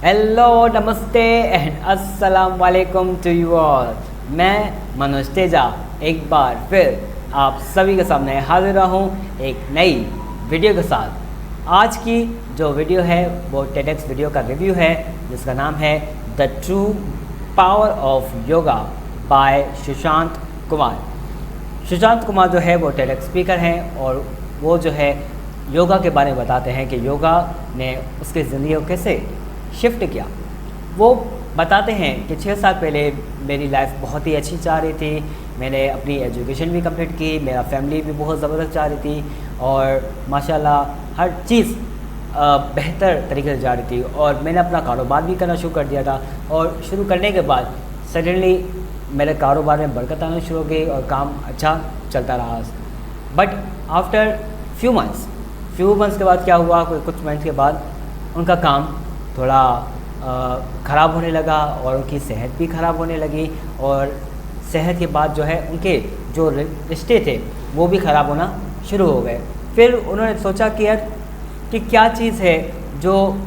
Hello, नमस्ते and अस्सलाम वालेकुम टू यू ऑल। मैं मनोज तेजा एक बार फिर आप सभी के सामने हाजिर हूँ एक नई वीडियो के साथ। आज की जो वीडियो है वो टेडेक्स वीडियो का रिव्यू है जिसका नाम है the true power of yoga by Sushant Kumar. Sushant Kumar जो है वो टेडेक्स स्पीकर हैं और वो जो है योगा के बारे में बताते हैं कि योगा ने उसकी ज़िंदगी को कैसे शिफ्ट किया। वो बताते हैं कि 6 साल पहले मेरी लाइफ बहुत ही अच्छी जा रही थी, मैंने अपनी एजुकेशन भी कंप्लीट की, मेरा फैमिली भी बहुत ज़बरदस्त जा रही थी और माशाल्लाह हर चीज़ बेहतर तरीके से जा रही थी और मैंने अपना कारोबार भी करना शुरू कर दिया था। और शुरू करने के बाद सडनली मेरे कारोबार में बरकत आना शुरू हो गई और काम अच्छा चलता रहा। बट आफ्टर फ्यू मंथ्स के बाद क्या हुआ, कुछ मंथ्स के बाद उनका काम थोड़ा ख़राब होने लगा और उनकी सेहत भी ख़राब होने लगी और सेहत के बाद जो है उनके जो रिश्ते थे वो भी ख़राब होना शुरू हो गए। फिर उन्होंने सोचा कि यार कि क्या चीज़ है जो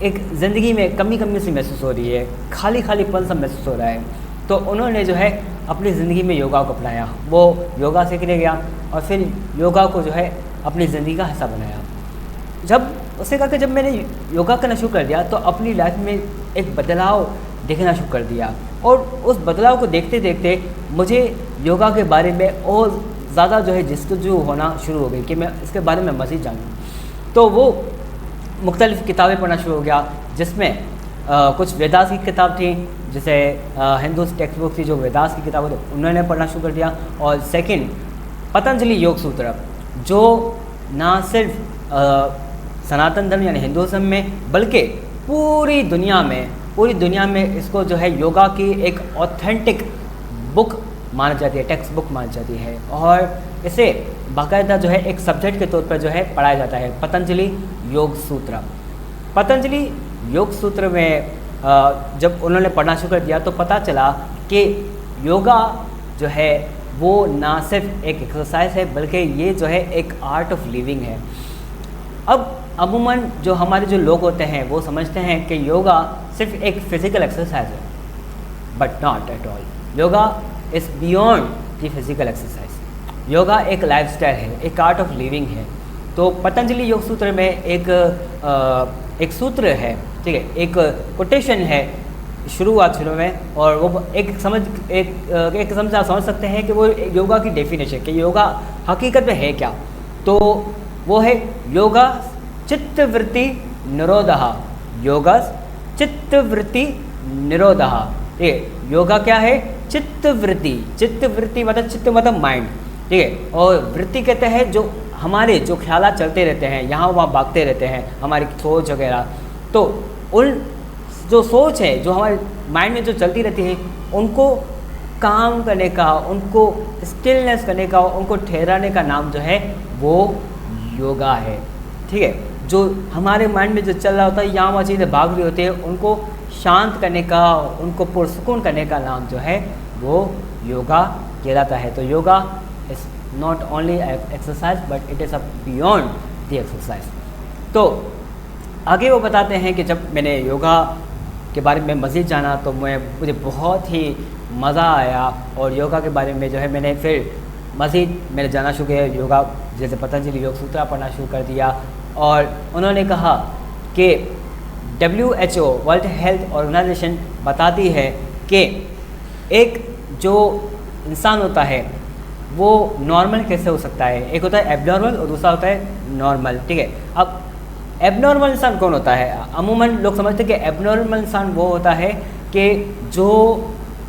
एक ज़िंदगी में कमी सी महसूस हो रही है, खालीपन सा महसूस हो रहा है। तो उन्होंने जो है अपनी ज़िंदगी में योगा को अपनाया, वो योगा सीखने गया और फिर योगा को जो है अपनी ज़िंदगी का हिस्सा बनाया। जब उसने कहा कि जब मैंने योगा करना शुरू कर दिया तो अपनी लाइफ में एक बदलाव देखना शुरू कर दिया और उस बदलाव को देखते देखते मुझे योगा के बारे में और ज़्यादा जो है जस्तजू होना शुरू हो गई कि मैं इसके बारे में मज़ीद जानूँ। तो वो मुख्तलिफ़ किताबें पढ़ना शुरू हो गया जिसमें कुछ वेदास की किताब थी, जैसे हिंदू टेक्स्ट बुक थी जो वेदास की किताब थी उन्होंने पढ़ना शुरू कर दिया। और सेकंड पतंजलि योग सूत्र जो ना सिर्फ सनातन धर्म यानी हिंदुज़म में बल्कि पूरी दुनिया में इसको जो है योगा की एक ऑथेंटिक बुक मानी जाती है, टेक्स्ट बुक मानी जाती है और इसे बाकायदा जो है एक सब्जेक्ट के तौर पर जो है पढ़ाया जाता है। पतंजलि योग सूत्र में जब उन्होंने पढ़ना शुरू कर दिया तो पता चला कि योगा जो है वो ना सिर्फ एक एक्सरसाइज है बल्कि ये जो है एक आर्ट ऑफ लिविंग है। अब अमूमन जो हमारे जो लोग होते हैं वो समझते हैं कि योगा सिर्फ एक फिज़िकल एक्सरसाइज है, but not at all. Yoga is beyond the physical exercise. Yoga एक लाइफस्टाइल है, एक आर्ट ऑफ लिविंग है। तो पतंजलि योग सूत्र में एक सूत्र है, ठीक है, एक कोटेशन है शुरू में और वो एक समझ आप समझ सकते हैं कि वो योगा की डेफिनेशन कि योगा हकीकत में है क्या। तो वो है योगा चित्तवृत्ति निरोधः। योगा चित्तवृत्ति निरोधः। ठीक है, योगा क्या है? चित्तवृत्ति मतलब चित्त मतलब माइंड, ठीक है, और वृत्ति कहते हैं जो हमारे जो ख्यालात चलते रहते हैं, यहाँ वहाँ भागते रहते हैं, हमारी सोच वगैरह। तो उन जो सोच है जो हमारे माइंड में जो चलती रहती है उनको काम करने का, उनको स्टिलनेस करने का, उनको ठहराने का नाम जो है वो योगा है। ठीक है, जो हमारे माइंड में जो चल रहा होता है, यहाँ वहाँ चीज़ें भाग रही होती है, उनको शांत करने का, उनको पुरसुकून करने का नाम जो है वो योगा कहलाता है। तो yoga is not only exercise but it is a beyond the exercise. तो आगे वो बताते हैं कि जब मैंने योगा के बारे में मज़ीद जाना तो मुझे बहुत ही मज़ा आया और योगा के बारे में जो है मैंने फिर मज़ीद मैंने जाना शुरू किया। योगा जैसे पतंजलि योग सूत्र पढ़ना शुरू कर दिया और उन्होंने कहा कि WHO वर्ल्ड हेल्थ ऑर्गेनाइजेशन बताती है कि एक जो इंसान होता है वो नॉर्मल कैसे हो सकता है। एक होता है एबनॉर्मल और दूसरा होता है नॉर्मल। ठीक है, अब एबनॉर्मल इंसान कौन होता है? अमूमन लोग समझते हैं कि एबनॉर्मल इंसान वो होता है कि जो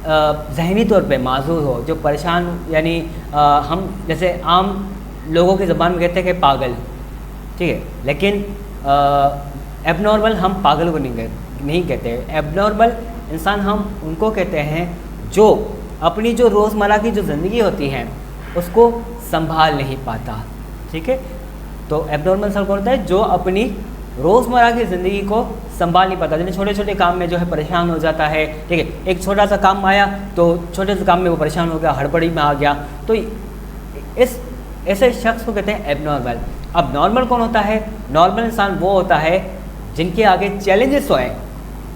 ज़हनी तौर पे माजूर हो, जो परेशान, यानी हम जैसे आम लोगों की ज़बान में कहते हैं कि पागल, ठीक है, लेकिन एबनॉर्मल हम पागल को नहीं कहते। एबनॉर्मल इंसान हम उनको कहते हैं जो अपनी जो रोज़मर्रा की जो ज़िंदगी होती है उसको संभाल नहीं पाता। ठीक है, तो एबनॉर्मल इंसान कौन होता है? जो अपनी रोज़मर्रा की ज़िंदगी को संभाल नहीं पाता, यानी छोटे छोटे काम में जो है परेशान हो जाता है। ठीक है, एक छोटा सा काम आया तो छोटे से काम में वो परेशान हो गया, हड़बड़ी में आ गया। तो इस ऐसे शख्स को कहते हैं एबनॉर्मल। अब नॉर्मल कौन होता है? नॉर्मल इंसान वो होता है जिनके आगे चैलेंजेस होएं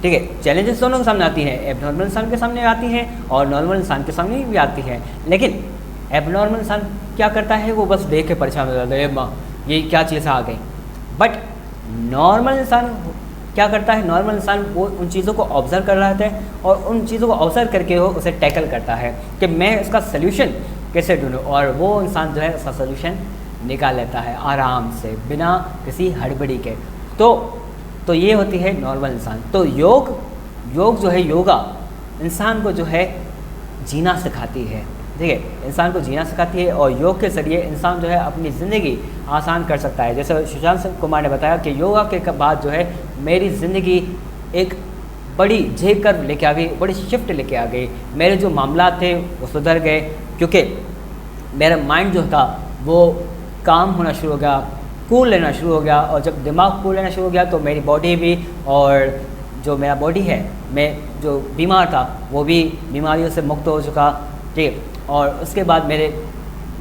ठीक है, चैलेंजेस दोनों के सामने आती हैं, एबनॉर्मल इंसान के सामने आती हैं और नॉर्मल इंसान के सामने भी आती है। लेकिन एबनॉर्मल इंसान क्या करता है, वो बस देख के परेशान हो जाता है, माँ ये क्या चीज़ आ गई। बट नॉर्मल इंसान क्या करता है, नॉर्मल इंसान वो उन चीज़ों को ऑब्जर्व कर रहा है और उन चीज़ों को ऑब्जर्व करके वो उसे टैकल करता है कि मैं इसका सल्यूशन कैसे ढूंढूं, और वो इंसान जो है उसका सल्यूशन निकाल लेता है आराम से बिना किसी हड़बड़ी के। तो ये होती है नॉर्मल इंसान। तो योग जो है, योगा इंसान को जो है जीना सिखाती है, ठीक है, इंसान को जीना सिखाती है और योग के ज़रिए इंसान जो है अपनी ज़िंदगी आसान कर सकता है। जैसे सुशांत कुमार ने बताया कि योगा के बाद जो है मेरी ज़िंदगी एक बड़ी झेक कर लेके आ गई, बड़ी शिफ्ट लेके आ गई, मेरे जो मामला थे वो सुधर गए, क्योंकि मेरा माइंड जो था वो काम होना शुरू हो गया, कूल लेना शुरू हो गया, और जब दिमाग कूल लेना शुरू हो गया तो मेरी बॉडी भी, और जो मेरा बॉडी है, मैं जो बीमार था वो भी बीमारियों से मुक्त हो चुका, ठीक, और उसके बाद मेरे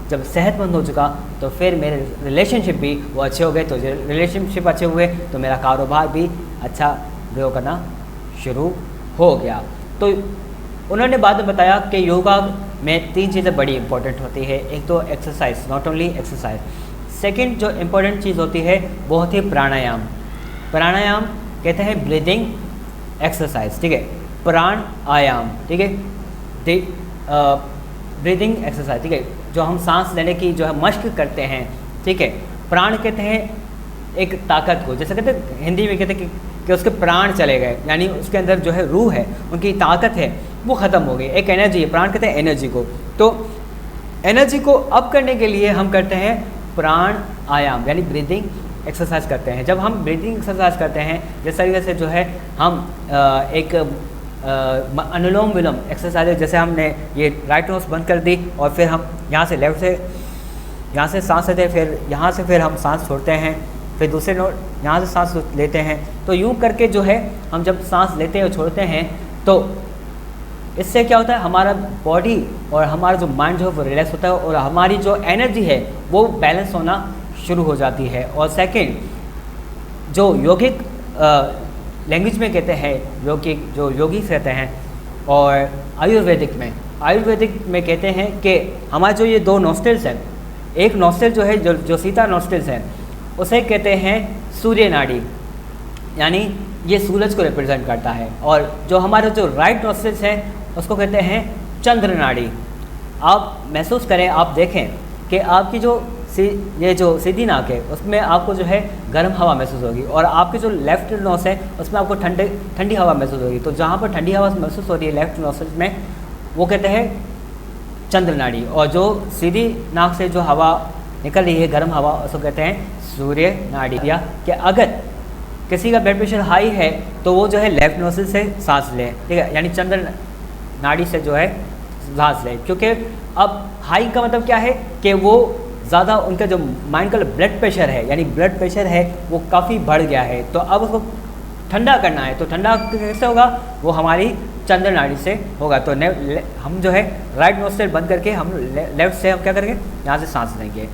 जब सेहतमंद हो चुका तो फिर मेरे रिलेशनशिप भी वो अच्छे हो गए। तो रिलेशनशिप अच्छे हुए तो मेरा कारोबार भी अच्छा ग्रो करना शुरू हो गया। तो उन्होंने बाद में बताया कि योगा में 3 चीज़ें बड़ी इंपॉर्टेंट होती है। एक तो exercise, not only exercise. Second जो इम्पोर्टेंट चीज़ होती है वो होती है प्राणायाम। प्राणायाम कहते हैं ब्रीदिंग एक्सरसाइज, ठीक है, प्राण आयाम, ठीक है, ब्रीदिंग एक्सरसाइज, ठीक है, जो हम सांस लेने की जो है मश्क करते हैं, ठीक है। प्राण कहते हैं एक ताकत को, जैसे कहते हैं हिंदी में कहते हैं कि उसके प्राण चले गए, यानी उसके अंदर जो है रूह है, उनकी ताकत है वो ख़त्म हो गई, एक एनर्जी है, प्राण कहते हैं एनर्जी को। तो एनर्जी को अप करने के लिए हम करते हैं प्राण आयाम, यानी ब्रीदिंग एक्सरसाइज करते हैं। जब हम ब्रीदिंग एक्सरसाइज करते हैं जिस तरीके से जो है हम एक अनुलोम विलोम एक्सरसाइज है, जैसे हमने ये राइट नोज बंद कर दी और फिर हम यहाँ से लेफ्ट से यहाँ से सांस लेते हैं, फिर यहाँ से फिर हम सांस छोड़ते हैं, फिर दूसरे नोट यहाँ से सांस लेते हैं। तो यूँ करके जो है हम जब सांस लेते हैं और छोड़ते हैं तो इससे क्या होता है, हमारा बॉडी और हमारा जो माइंड जो है वो रिलैक्स होता है और हमारी जो एनर्जी है वो बैलेंस होना शुरू हो जाती है। और सेकंड जो यौगिक लैंग्वेज में कहते हैं, यौगिक जो योगी कहते हैं, और आयुर्वेदिक में कहते हैं कि हमारे जो ये 2 नॉस्ट्रिल्स हैं, एक नॉस्ट्रिल जो है जो सीधा नॉस्ट्रिल्स है उसे कहते हैं सूर्य नाड़ी, यानी ये सूरज को रिप्रेजेंट करता है, और जो हमारे जो राइट नॉस्ट्रिल्स हैं उसको कहते हैं चंद्र नाड़ी। आप महसूस करें, आप देखें कि आपकी जो ये जो सीधी नाक है उसमें आपको जो है गर्म हवा महसूस होगी, और आपके जो लेफ्ट नोस है उसमें आपको ठंडी हवा महसूस होगी। तो जहाँ पर ठंडी हवा महसूस हो रही है लेफ्ट नोस में वो कहते हैं चंद्र नाड़ी, और जो सीधी नाक से जो हवा निकल रही है गर्म हवा उसको कहते हैं सूर्य नाड़ी। या कि अगर किसी का ब्लड प्रेशर हाई है तो वो जो है लेफ्ट नोस्ट्रिल से सांस ले, ठीक है, यानी चंद्र नाड़ी से जो है सांस ले, क्योंकि अब हाई का मतलब क्या है कि वो ज़्यादा उनका जो माइंड का ब्लड प्रेशर है, यानी ब्लड प्रेशर है वो काफ़ी बढ़ गया है, तो अब उसको ठंडा करना है। तो ठंडा कैसे होगा, वो हमारी चंद्र नाड़ी से होगा। तो हम जो है राइट नोस्ट्रिल बंद करके हम लेफ्ट से हम क्या करेंगे, यहाँ से सांस लेंगे।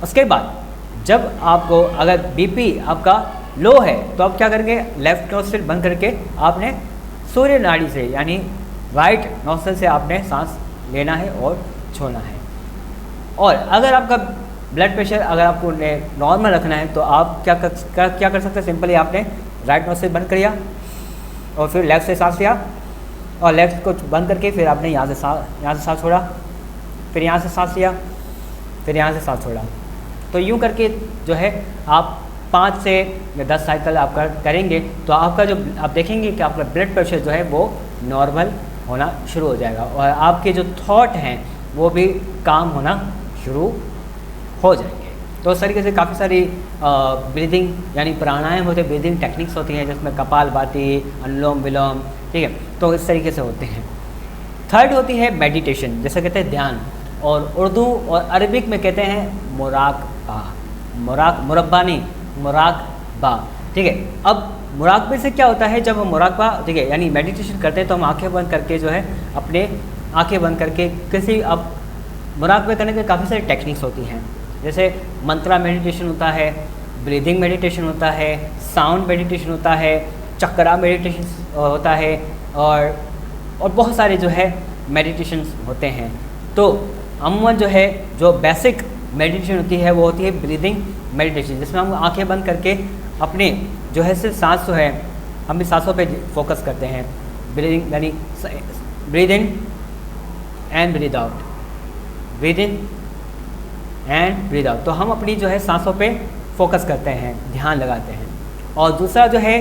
उसके बाद जब आपको अगर बीपी आपका लो है तो आप क्या करेंगे, लेफ्ट नोस्ट्रिल बंद करके आपने सूर्य नाड़ी से यानी राइट नोस्ट्रिल से आपने सांस लेना है और छोड़ना है। और अगर आपका ब्लड प्रेशर अगर आपको नॉर्मल रखना है तो आप क्या कर सकते हैं, सिंपली आपने राइट नोज से बंद किया और फिर लेफ़्ट से सांस लिया, और लेफ़्ट को बंद करके फिर आपने यहाँ से सांस छोड़ा, फिर यहाँ से सांस लिया, फिर यहाँ से सांस छोड़ा। तो यूँ करके जो है आप 5 से 10 साइकिल आप करेंगे तो आपका जो आप देखेंगे कि आपका ब्लड प्रेशर जो है वो नॉर्मल होना शुरू हो जाएगा, और आपके जो थॉट हैं वो भी काम होना शुरू हो जाएंगे। तो इस तरीके से काफ़ी सारी ब्रीदिंग यानी प्राणायाम होते हैं, ब्रीदिंग टेक्निक्स होती हैं जिसमें कपालभाति, अनुलोम विलोम, ठीक है, तो इस तरीके से होते हैं। थर्ड होती है मेडिटेशन, जैसे कहते हैं ध्यान, और उर्दू और अरबिक में कहते हैं मुराकबा, मुरब्बा नहीं, मुराकबा, ठीक है। अब मुराकबे से क्या होता है, जब हम मुराकबा, ठीक है, यानी मेडिटेशन करते हैं तो हम आंखें बंद करके जो है अपने आंखें बंद करके किसी, अब मुराकबे करने के काफ़ी सारी टेक्निक्स होती हैं, जैसे मंत्रा मेडिटेशन होता है, ब्रीदिंग मेडिटेशन होता है, साउंड मेडिटेशन होता है, चक्रा मेडिटेशन होता है, और बहुत सारे जो है मेडिटेशंस होते हैं। तो अमूमन जो है जो बेसिक मेडिटेशन होती है वो होती है ब्रीदिंग मेडिटेशन, जिसमें हम आंखें बंद करके अपने जो है सिर्फ सांस जो है हम इस सांसों पे फोकस करते हैं। ब्रीदिंग यानी breathe in and breathe out, breathe in and breathe out. तो हम अपनी जो है सांसों पे फोकस करते हैं, ध्यान लगाते हैं। और दूसरा जो है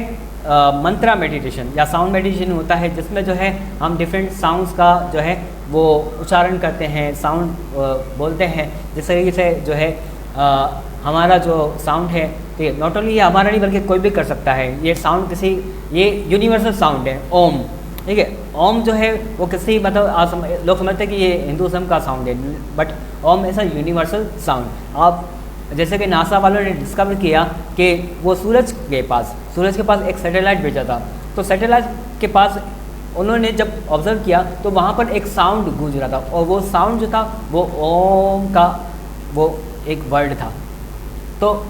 मंत्रा मेडिटेशन या साउंड मेडिटेशन होता है, जिसमें जो है हम डिफरेंट साउंड्स का जो है वो उच्चारण करते हैं, साउंड बोलते हैं, जिस तरीके से जो है हमारा जो साउंड है, ठीक है, नॉट ओनली ये हमारा नहीं बल्कि कोई भी कर सकता है। ये साउंड ये यूनिवर्सल साउंड है, ओम, ठीक है। ओम जो है वो किसी मतलब लोग समझते हैं कि ये हिंदुज़म का साउंड है, बट ओम ऐसा यूनिवर्सल साउंड। आप जैसे कि नासा वालों ने डिस्कवर किया कि वो सूरज के पास एक सैटेलाइट भेजा था, तो सैटेलाइट के पास उन्होंने जब ऑब्जर्व किया तो वहाँ पर एक साउंड गूंज रहा था, और वो साउंड जो था वो ओम का वो एक वर्ड था। तो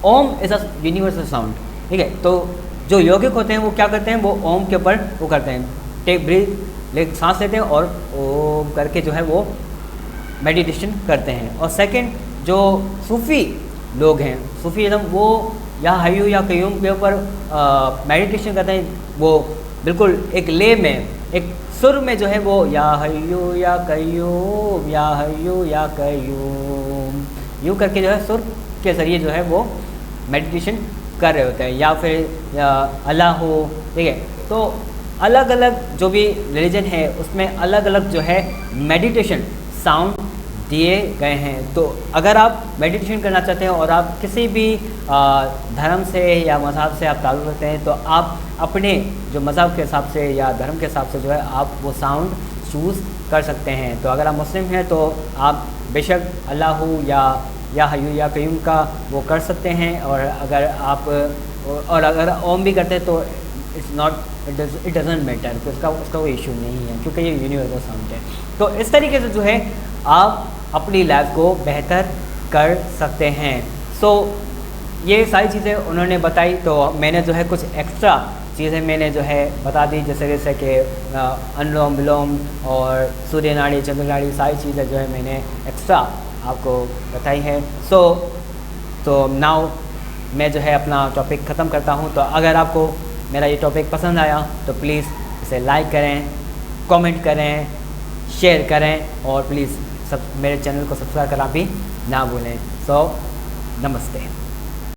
ओम इज़ अ यूनिवर्सल साउंड, ठीक है। तो जो यौगिक होते हैं वो क्या करते हैं, वो ओम के ऊपर वो करते हैं, टेक ब्रीथ, सांस लेते हैं और ओम करके जो है वो मेडिटेशन करते हैं। और सेकंड, जो सूफ़ी लोग हैं, सूफ़ीज़म, वो या हय्यू या कय्यूम के ऊपर मेडिटेशन करते हैं। वो बिल्कुल एक ले में, एक सुर में जो है वो या हय्यू या कय्यूम, या हय्यू या कय्यूम, यूँ करके जो है सुर के ज़रिए जो है वो मेडिटेशन कर रहे होते हैं, या फिर अल्लाह हो, ठीक है। तो अलग अलग जो भी रिलीजन है उसमें अलग अलग जो है मेडिटेशन साउंड दिए गए हैं। तो अगर आप मेडिटेशन करना चाहते हैं और आप किसी भी धर्म से या मज़हब से आप ताल्लुक़ रखते हैं, तो आप अपने जो मज़हब के हिसाब से या धर्म के हिसाब से जो है आप वो साउंड चूज़ कर सकते हैं। तो अगर आप मुस्लिम हैं तो आप बेशक अल्लाह या हय्यू या कय्यूम का वो कर सकते हैं, और अगर ओम भी करते हैं तो इट डजंट मैटर, तो उसका कोई इशू नहीं है, क्योंकि ये यूनिवर्सल साउंड है। तो इस तरीके से जो है आप अपनी लाइफ को बेहतर कर सकते हैं। सो ये सारी चीज़ें उन्होंने बताई, तो मैंने जो है कुछ एक्स्ट्रा चीज़ें मैंने जो है बता दी, जैसे कि अनुलोम विलोम और सूर्य नाड़ी, चंद्र नाड़ी, सारी चीज़ें जो है मैंने एक्स्ट्रा आपको बताई है। तो नाउ मैं जो है अपना टॉपिक ख़त्म करता हूँ। तो अगर आपको मेरा ये टॉपिक पसंद आया तो प्लीज़ इसे लाइक करें, कमेंट करें, शेयर करें, और प्लीज़ मेरे चैनल को सब्सक्राइब करना भी ना भूलें। सो नमस्ते।